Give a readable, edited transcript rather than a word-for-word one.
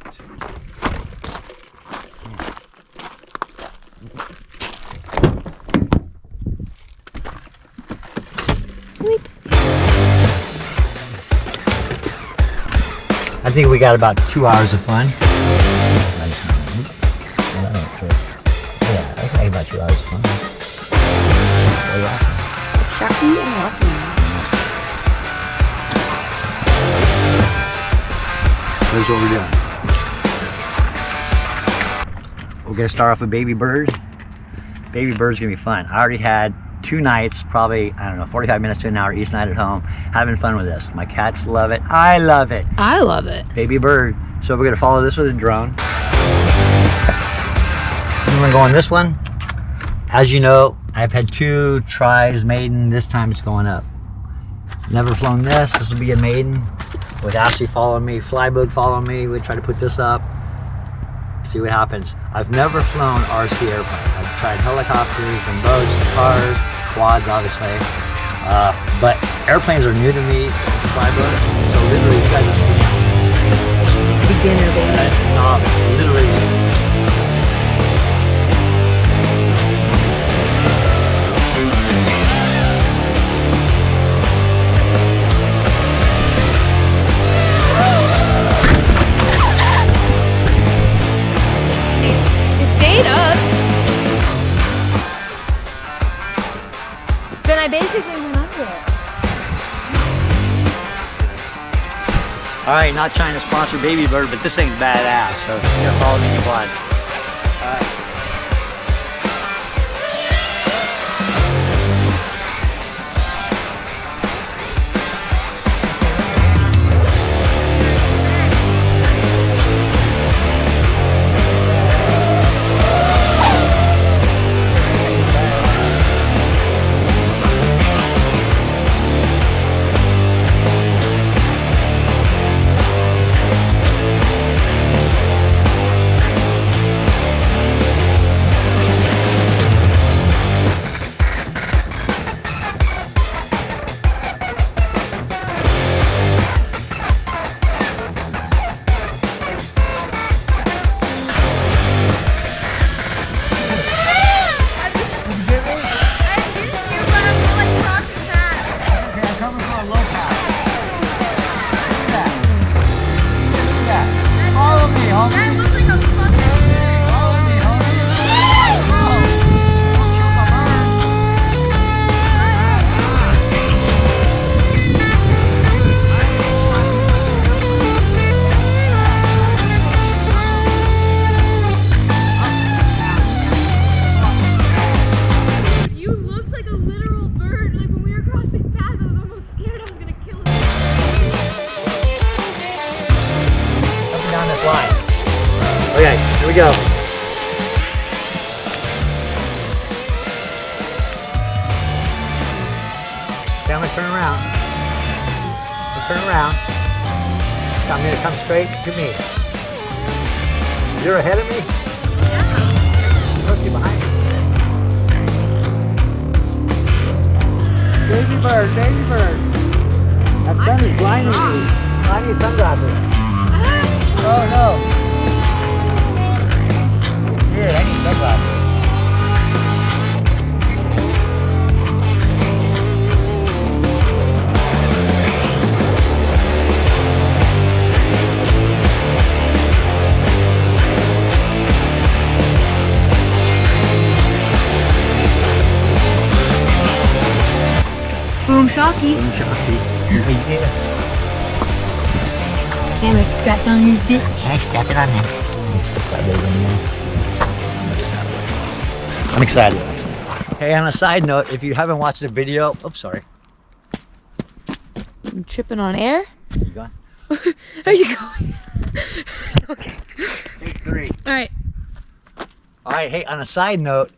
I think we got about 2 hours of fun. Yeah, I think about 2 hours of fun. Shucky and lucky. Here's what we're doing. We're gonna start off with Baby Bird. Baby Bird's gonna be fun. I already had 2 nights, probably, I don't know, 45 minutes to an hour each night at home, having fun with this. My cats love it. I love it. I love it. Baby Bird. So we're gonna follow this with a drone. And we're gonna go on this one. As you know, I've had 2 tries maiden. This time it's going up. Never flown this. This will be a maiden. With Ashley following me, Flyboog following me. We try to put this up. See what happens. I've never flown RC airplanes. I've tried helicopters and boats and cars, quads obviously. But airplanes are new to me, Flyboog. So literally you guys are Beginner baby. novice, literally. Then I basically went under it. Alright, not trying to sponsor Baby Bird, but this thing's badass, so you're gonna follow me in your quad. Alright. Okay, here we go. Okay, I'm gonna turn around. Turn around. I'm gonna come straight to me. You're ahead of me? Yeah. Look, you behind me. Baby bird, baby bird. That sun is blinding you. I need sunglasses. Oh no. Here, I need sunglasses. Boom shocky. Boom shocky. Yeah. Camera strapped on his bitch. I strap it on there. I'm excited. Hey, on a side note, if you haven't watched the video, oops, sorry. I'm tripping on air. Are you going? Are you going? Okay. Take 3. All right. All right. Hey, on a side note, if